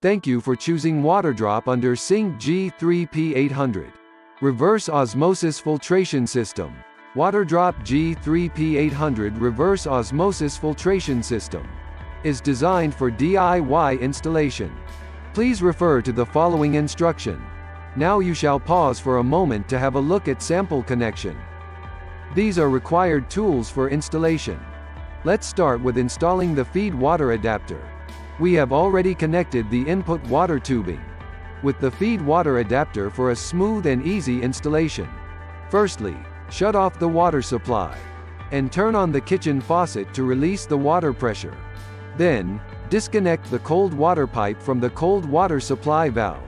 Thank you for choosing Waterdrop under Sink G3P800. Reverse Osmosis Filtration System. Waterdrop G3P800 Reverse Osmosis Filtration System is designed for DIY installation. Please refer to the following instruction. Now you shall pause for a moment to have a look at sample connection. These are required tools for installation. Let's start with installing the feed water adapter. We have already connected the input water tubing with the feed water adapter for a smooth and easy installation. Firstly, shut off the water supply and turn on the kitchen faucet to release the water pressure. Then, disconnect the cold water pipe from the cold water supply valve.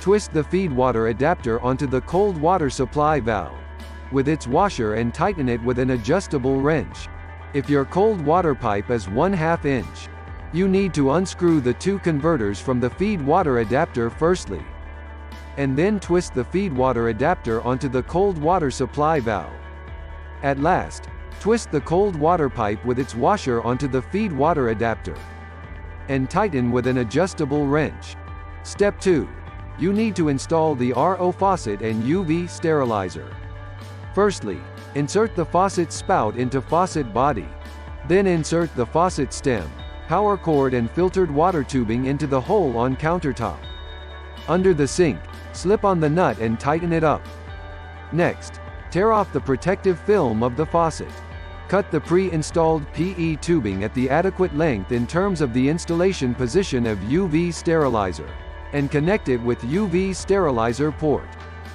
Twist the feed water adapter onto the cold water supply valve with its washer and tighten it with an adjustable wrench. If your cold water pipe is 1/2 inch, you need to unscrew the two converters from the feed water adapter firstly, and then twist the feed water adapter onto the cold water supply valve. At last, twist the cold water pipe with its washer onto the feed water adapter, and tighten with an adjustable wrench. Step 2. You need to install the RO faucet and UV sterilizer. Firstly, insert the faucet spout into faucet body. Then insert the faucet stem, power cord and filtered water tubing into the hole on countertop. Under the sink, slip on the nut and tighten it up. Next, tear off the protective film of the faucet. Cut the pre-installed PE tubing at the adequate length in terms of the installation position of UV sterilizer, and connect it with UV sterilizer port.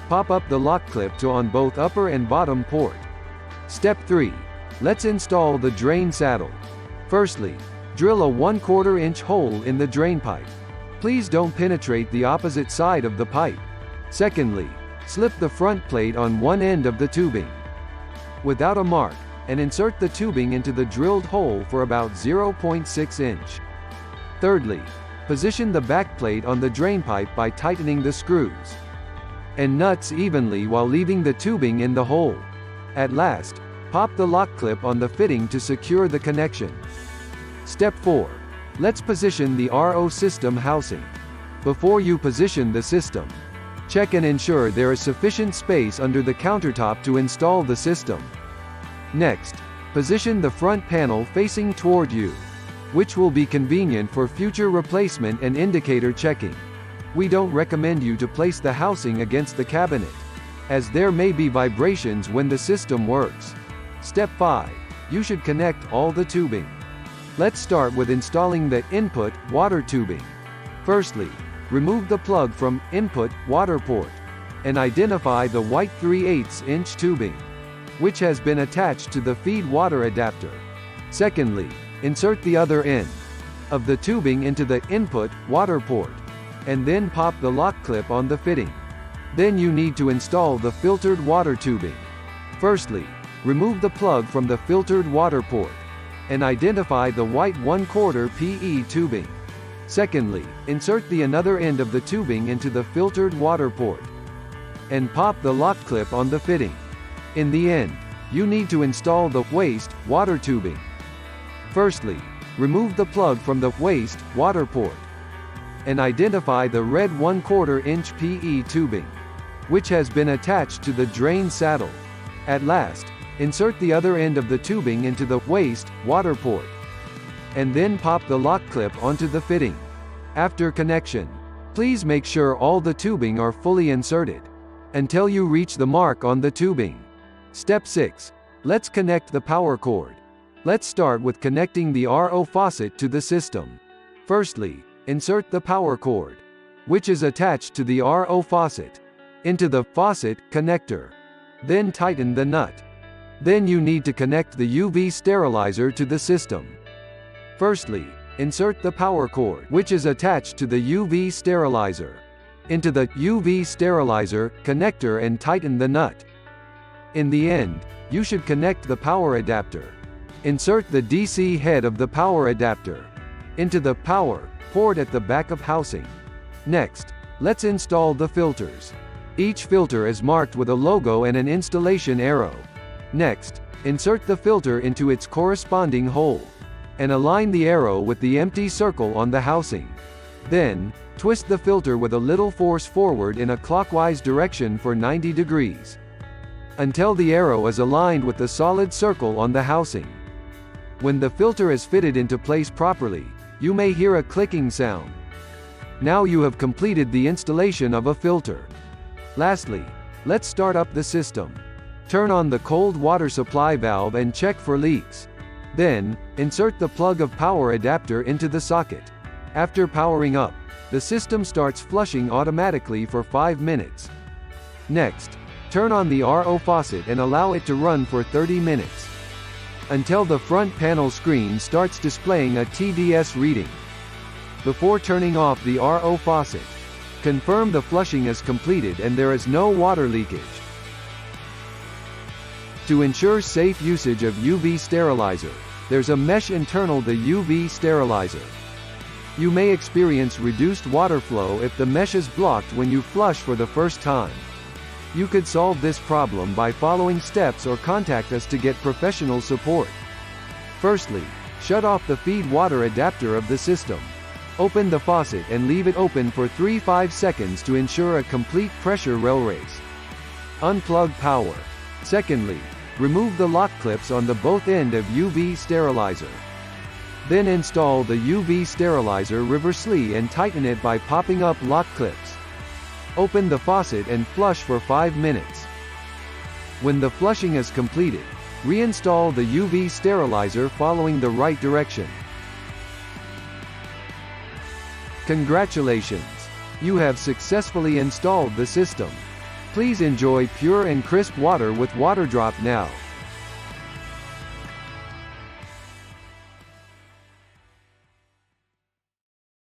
Pop up the lock clip to on both upper and bottom port. Step 3. Let's install the drain saddle. Firstly, drill a 1/4 inch hole in the drain pipe. Please don't penetrate the opposite side of the pipe. Secondly, slip the front plate on one end of the tubing without a mark, and insert the tubing into the drilled hole for about 0.6 inch. Thirdly, position the back plate on the drain pipe by tightening the screws and nuts evenly while leaving the tubing in the hole. At last, pop the lock clip on the fitting to secure the connection. Step 4. Let's position the RO system housing. Before you position the system, check and ensure there is sufficient space under the countertop to install the system. Next, position the front panel facing toward you, which will be convenient for future replacement and indicator checking. We don't recommend you to place the housing against the cabinet, as there may be vibrations when the system works. Step 5. You should connect all the tubing. Let's start with installing the input water tubing. Firstly, remove the plug from input water port and identify the white 3/8 inch tubing, which has been attached to the feed water adapter. Secondly, insert the other end of the tubing into the input water port, and then pop the lock clip on the fitting. Then you need to install the filtered water tubing. Firstly, remove the plug from the filtered water port and identify the white 1/4 PE tubing. Secondly, insert the another end of the tubing into the filtered water port and pop the lock clip on the fitting. In the end, you need to install the waste water tubing. Firstly, remove the plug from the waste water port and identify the red 1/4 inch PE tubing, which has been attached to the drain saddle. At last, insert the other end of the tubing into the waste water port, and then pop the lock clip onto the fitting. After connection, please make sure all the tubing are fully inserted until you reach the mark on the tubing. Step 6. Let's connect the power cord. Let's start with connecting the RO faucet to the system. Firstly, insert the power cord, which is attached to the RO faucet, into the faucet connector. Then tighten the nut. Then you need to connect the UV sterilizer to the system. Firstly, insert the power cord, which is attached to the UV sterilizer, into the UV sterilizer connector and tighten the nut. In the end, you should connect the power adapter. Insert the DC head of the power adapter into the power port at the back of housing. Next, let's install the filters. Each filter is marked with a logo and an installation arrow. Next, insert the filter into its corresponding hole and align the arrow with the empty circle on the housing. Then, twist the filter with a little force forward in a clockwise direction for 90 degrees. Until the arrow is aligned with the solid circle on the housing. When the filter is fitted into place properly, you may hear a clicking sound. Now you have completed the installation of a filter. Lastly, let's start up the system. Turn on the cold water supply valve and check for leaks. Then, insert the plug of power adapter into the socket. After powering up, the system starts flushing automatically for 5 minutes. Next, turn on the RO faucet and allow it to run for 30 minutes. Until the front panel screen starts displaying a TDS reading. Before turning off the RO faucet, confirm the flushing is completed and there is no water leakage. To ensure safe usage of UV Sterilizer, there's a mesh internal the UV Sterilizer. You may experience reduced water flow if the mesh is blocked when you flush for the first time. You could solve this problem by following steps or contact us to get professional support. Firstly, shut off the feed water adapter of the system. Open the faucet and leave it open for 3-5 seconds to ensure a complete pressure race. Unplug power. Secondly, remove the lock clips on the both end of UV Sterilizer. Then install the UV Sterilizer reversely and tighten it by popping up lock clips. Open the faucet and flush for 5 minutes. When the flushing is completed, reinstall the UV Sterilizer following the right direction. Congratulations! You have successfully installed the system. Please enjoy pure and crisp water with Waterdrop now.